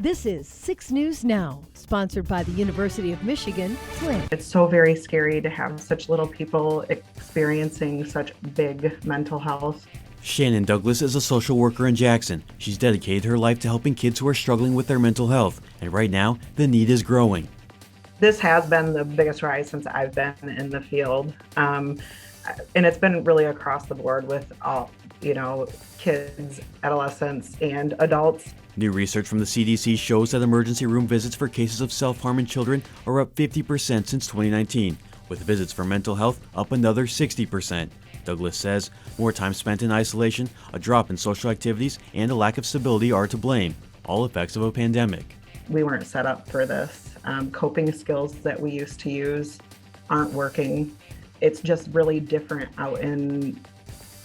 This is 6 News Now, sponsored by the University of Michigan, Flint. It's so very scary to have such little people experiencing such big mental health. Shannon Douglas is a social worker in Jackson. She's dedicated her life to helping kids who are struggling with their mental health, and right now, the need is growing. This has been the biggest rise since I've been in the field, and it's been really across the board with all, kids, adolescents, and adults. New research from the CDC shows that emergency room visits for cases of self-harm in children are up 50% since 2019, with visits for mental health up another 60%. Douglas says more time spent in isolation, a drop in social activities, and a lack of stability are to blame, all effects of a pandemic. We weren't set up for this. Coping skills that we used to use aren't working. It's just really different out in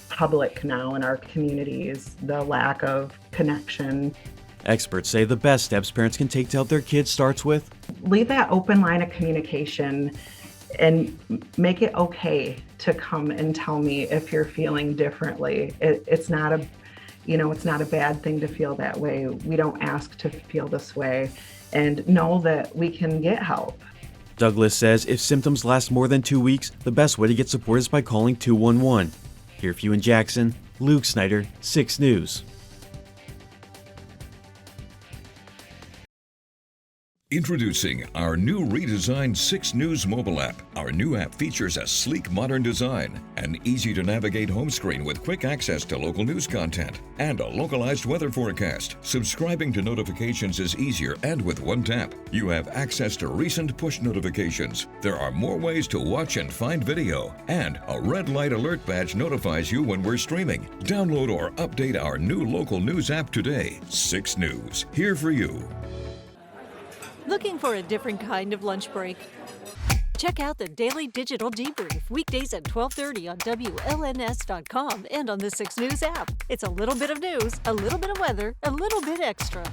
public now in our communities, the lack of connection. Experts say the best steps parents can take to help their kids starts with leave that open line of communication and make it okay to come and tell me if you're feeling differently. It's not a bad thing to feel that way. We don't ask to feel this way, and know that we can get help. Douglas says if symptoms last more than 2 weeks, the best way to get support is by calling 211. Here for you in Jackson, Luke Snyder, 6 News. Introducing our new redesigned 6 News mobile app. Our new app features a sleek modern design, an easy-to-navigate home screen with quick access to local news content, and a localized weather forecast. Subscribing to notifications is easier, and with one tap, you have access to recent push notifications. There are more ways to watch and find video, and a red light alert badge notifies you when we're streaming. Download or update our new local news app today. 6 News, here for you. Looking for a different kind of lunch break? Check out the Daily Digital Debrief, weekdays at 12:30 on WLNS.com and on the 6 News app. It's a little bit of news, a little bit of weather, a little bit extra.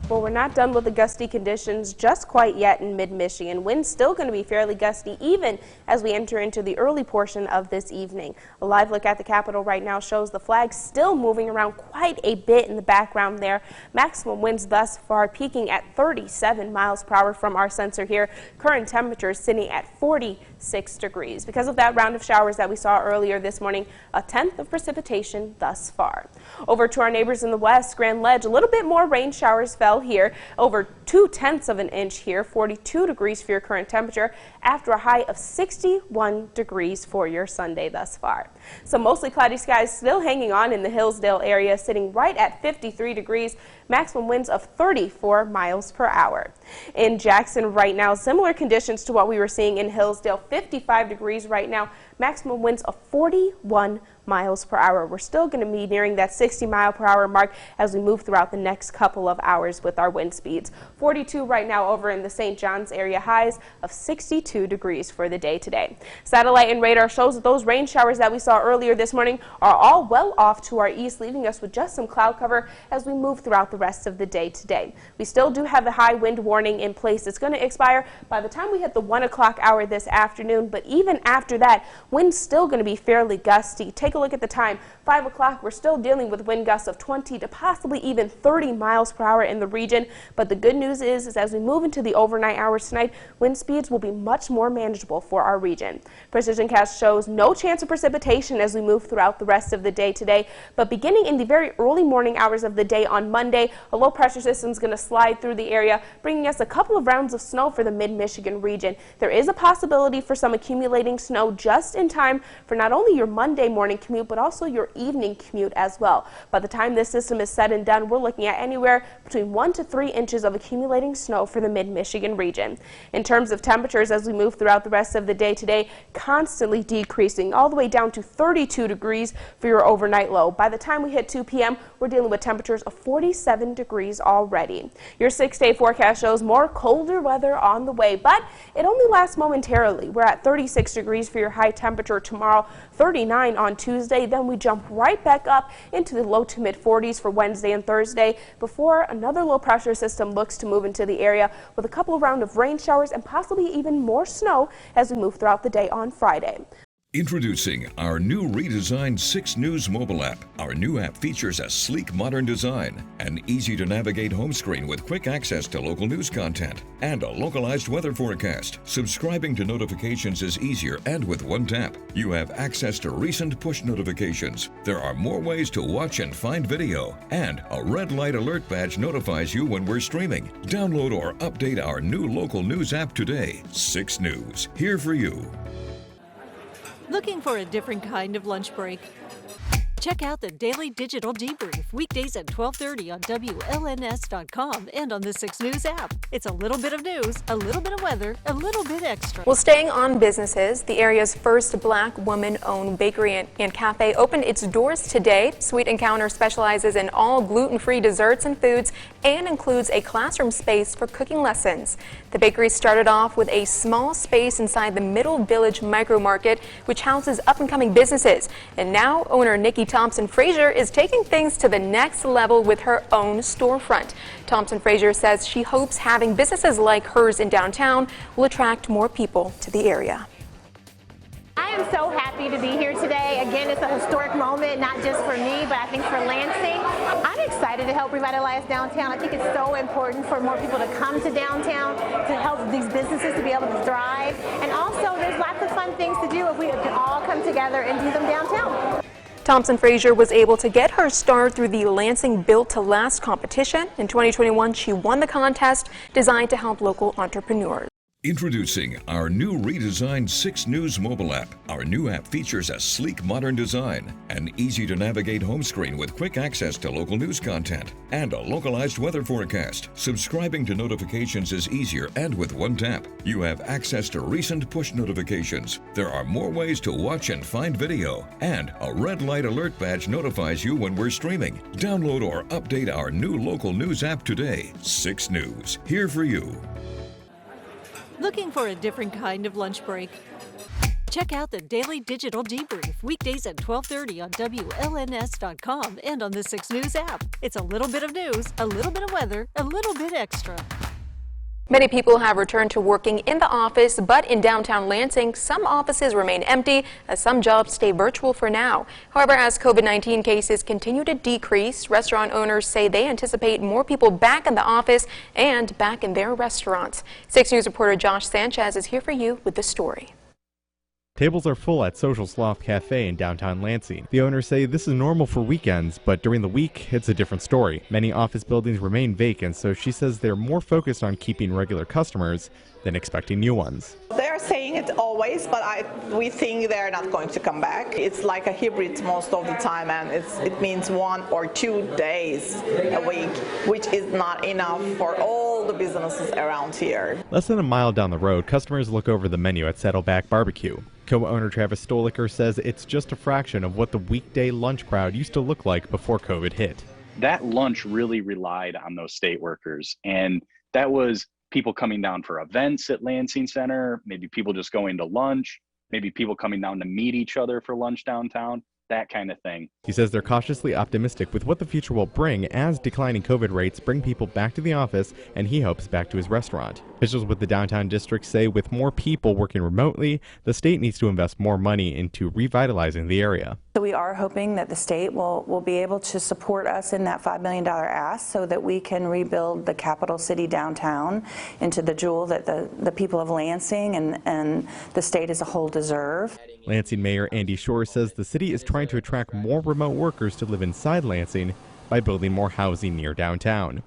Well, we're not done with the gusty conditions just quite yet in mid-Michigan. Wind's still going to be fairly gusty even as we enter into the early portion of this evening. A live look at the Capitol right now shows the flag still moving around quite a bit in the background there. Maximum winds thus far peaking at 37 miles per hour from our sensor here. Current temperature is sitting at 46 degrees. Because of that round of showers that we saw earlier this morning, a tenth of precipitation thus far. Over to our neighbors in the west, Grand Ledge, a little bit more rain showers fell here, over 0.2 of an inch here, 42 degrees for your current temperature after a high of 61 degrees for your Sunday thus far. Some mostly cloudy skies still hanging on in the Hillsdale area, sitting right at 53 degrees, maximum winds of 34 miles per hour. In Jackson right now, similar conditions to what we were seeing in Hillsdale, 55 degrees right now, maximum winds of 41 miles per hour. We're still going to be nearing that 60 mile per hour mark as we move throughout the next couple of hours with our wind speeds. 42 right now over in the St. John's area, highs of 62 degrees for the day today. Satellite and radar shows that those rain showers that we saw earlier this morning are all well off to our east, leaving us with just some cloud cover as we move throughout the rest of the day today. We still do have the high wind warning in place. It's going to expire by the time we hit the 1 o'clock hour this afternoon, but even after that, wind's still going to be fairly gusty. Take a look at the time. 5 o'clock, we're still dealing with wind gusts of 20 to possibly even 30 miles per hour in the region. But the good news is as we move into the overnight hours tonight, wind speeds will be much more manageable for our region. Precision Cast shows no chance of precipitation as we move throughout the rest of the day today. But beginning in the very early morning hours of the day on Monday, a low pressure system is going to slide through the area, bringing us a couple of rounds of snow for the mid-Michigan region. There is a possibility for some accumulating snow just in time for not only your Monday morning commute, but also your evening commute as well. By the time this system is said and done, we're looking at anywhere between 1 to 3 inches of accumulating snow for the mid-Michigan region. In terms of temperatures as we move throughout the rest of the day today, constantly decreasing all the way down to 32 degrees for your overnight low. By the time we hit 2 p.m., we're dealing with temperatures of 47 degrees already. Your 6-day forecast shows more colder weather on the way, but it only lasts momentarily. We're at 36 degrees for your high temperature tomorrow, 39 on Tuesday, then we jump right back up into the low to mid 40s for Wednesday and Thursday before another low pressure system looks to move into the area with a couple of rounds of rain showers and possibly even more snow as we move throughout the day on Friday. Introducing our new redesigned 6 News mobile app. Our new app features a sleek, modern design, an easy-to-navigate home screen with quick access to local news content, and a localized weather forecast. Subscribing to notifications is easier, and with one tap, you have access to recent push notifications. There are more ways to watch and find video, and a red light alert badge notifies you when we're streaming. Download or update our new local news app today. 6 News, here for you. Looking for a different kind of lunch break? Check out the Daily Digital Debrief, weekdays at 12:30 on WLNS.com and on the 6 News app. It's a little bit of news, a little bit of weather, a little bit extra. Well, staying on businesses, the area's first black woman-owned bakery and cafe opened its doors today. Sweet Encounter specializes in all gluten-free desserts and foods and includes a classroom space for cooking lessons. The bakery started off with a small space inside the Middle Village Micro Market, which houses up-and-coming businesses. And now owner Nikki Thompson-Frazier is taking things to the next level with her own storefront. Thompson-Frazier says she hopes having businesses like hers in downtown will attract more people to the area. I am so happy to be here today. Again, it's a historic moment, not just for me, but I think for Lansing. I'm excited to help revitalize downtown. I think it's so important for more people to come to downtown, to help these businesses to be able to thrive. And also, there's lots of fun things to do if we can all come together and do them downtown. Thompson-Frazier was able to get her start through the Lansing Built to Last competition. In 2021, she won the contest designed to help local entrepreneurs. Introducing our new redesigned 6 News mobile app. Our new app features a sleek, modern design, an easy-to-navigate home screen with quick access to local news content, and a localized weather forecast. Subscribing to notifications is easier, and with one tap, you have access to recent push notifications. There are more ways to watch and find video, and a red light alert badge notifies you when we're streaming. Download or update our new local news app today. 6 News, here for you. Looking for a different kind of lunch break? Check out the Daily Digital Debrief, weekdays at 12:30 on WLNS.com and on the 6 News app. It's a little bit of news, a little bit of weather, a little bit extra. Many people have returned to working in the office, but in downtown Lansing, some offices remain empty as some jobs stay virtual for now. However, as COVID-19 cases continue to decrease, restaurant owners say they anticipate more people back in the office and back in their restaurants. 6 News reporter Josh Sanchez is here for you with the story. Tables are full at Social Sloth Cafe in downtown Lansing. The owners say this is normal for weekends, but during the week, it's a different story. Many office buildings remain vacant, so she says they're more focused on keeping regular customers than expecting new ones. They're saying it always, but we think they're not going to come back. It's like a hybrid most of the time, and it means 1 or 2 days a week, which is not enough for all the businesses around here. Less than a mile down the road, customers look over the menu at Saddleback Barbecue. Co-owner Travis Stoliker says it's just a fraction of what the weekday lunch crowd used to look like before COVID hit. That lunch really relied on those state workers, and that was people coming down for events at Lansing Center, maybe people just going to lunch, maybe people coming down to meet each other for lunch downtown, that kind of thing. He says they're cautiously optimistic with what the future will bring as declining COVID rates bring people back to the office, and he hopes back to his restaurant. Officials with the downtown district say with more people working remotely, the state needs to invest more money into revitalizing the area. So we are hoping that the state will be able to support us in that $5 million ask so that we can rebuild the capital city downtown into the jewel that the people of Lansing and the state as a whole deserve. Lansing Mayor Andy Shore says the city is trying to attract more remote workers to live inside Lansing by building more housing near downtown.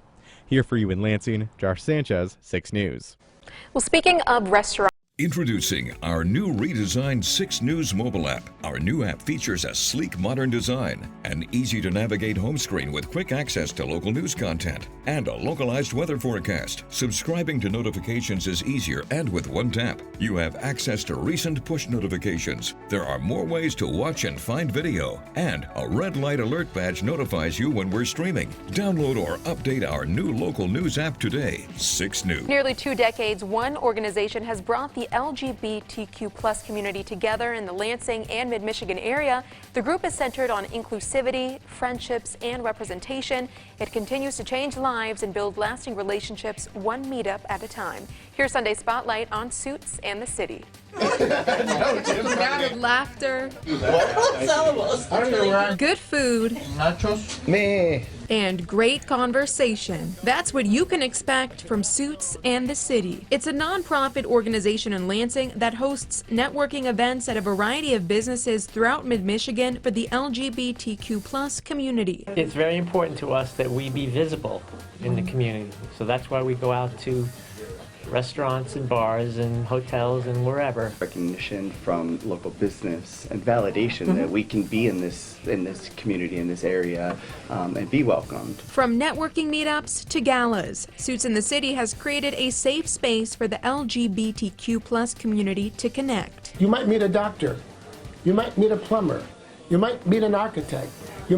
Here for you in Lansing, Josh Sanchez, 6 News. Well, speaking of restaurants, Introducing our new redesigned 6 News mobile app. Our new app features a sleek, modern design, an easy-to-navigate home screen with quick access to local news content, and a localized weather forecast. Subscribing to notifications is easier, and with one tap, you have access to recent push notifications. There are more ways to watch and find video, and a red light alert badge notifies you when we're streaming. Download or update our new local news app today. 6 News. Nearly 2 decades, one organization has brought the LGBTQ+ community together in the Lansing and Mid-Michigan area. The group is centered on inclusivity, friendships, and representation. It continues to change lives and build lasting relationships one meetup at a time. Here's Sunday Spotlight on Suits and the City. Loud laughter, good food, nachos, and great conversation. That's what you can expect from Suits and the City. It's a nonprofit organization in Lansing that hosts networking events at a variety of businesses throughout mid-Michigan for the LGBTQ+ community. It's very important to us that we be visible in the community. So that's why we go out to restaurants and bars and hotels and wherever. Recognition from local business and validation that we can be in this community, in this area, and be welcomed. From networking meetups to galas, Suits in the City has created a safe space for the LGBTQ+ community to connect. You might meet a doctor, you might meet a plumber, you might meet an architect. You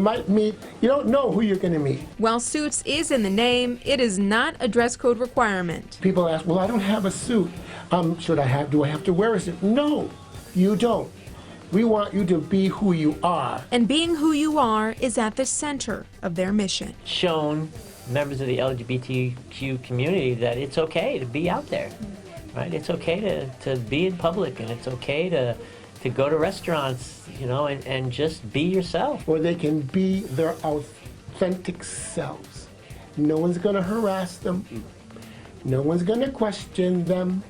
don't know who you're going to meet. While Suits is in the name, it is not a dress code requirement. People ask, well, I don't have a suit. Do I have to wear a suit? No, you don't. We want you to be who you are. And being who you are is at the center of their mission. Shown members of the LGBTQ community that it's okay to be out there, right? It's okay to be in public, and it's okay to go to restaurants, and just be yourself. Or they can be their authentic selves. No one's going to harass them. No one's going to question them.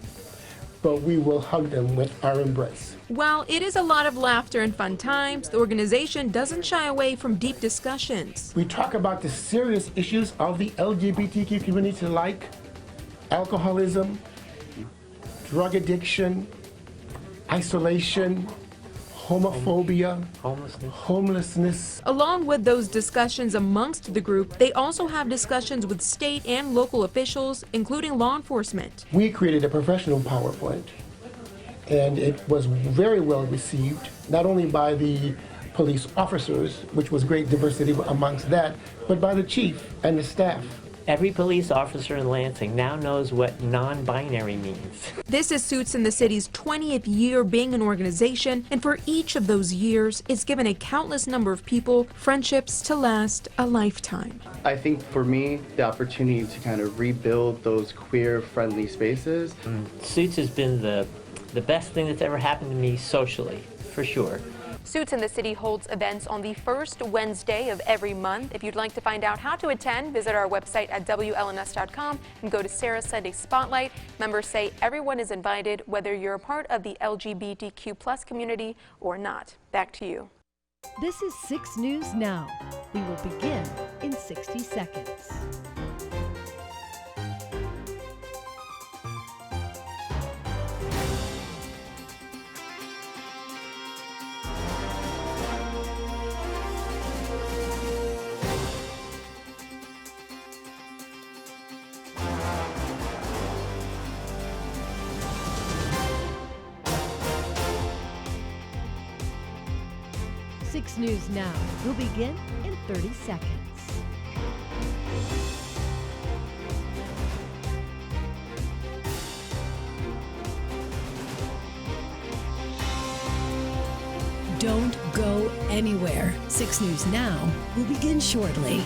But we will hug them with our embrace. While it is a lot of laughter and fun times, the organization doesn't shy away from deep discussions. We talk about the serious issues of the LGBTQ community, like alcoholism, drug addiction, isolation, homophobia, homelessness. Along with those discussions amongst the group, they also have discussions with state and local officials, including law enforcement. We created a professional PowerPoint, and it was very well received, not only by the police officers, which was great diversity amongst that, but by the chief and the staff. Every police officer in Lansing now knows what non-binary means. This is Suits in the City's 20th year being an organization, and for each of those years, it's given a countless number of people friendships to last a lifetime. I think for me, the opportunity to kind of rebuild those queer-friendly spaces. Suits has been the best thing that's ever happened to me socially, for sure. Suits in the City holds events on the first Wednesday of every month. If you'd like to find out how to attend, visit our website at WLNS.com and go to Sarah's Sunday Spotlight. Members say everyone is invited, whether you're a part of the LGBTQ+ community or not. Back to you. This is 6 News Now. We will begin in 60 seconds. Six News Now will begin in 30 seconds. Don't go anywhere. 6 News Now will begin shortly.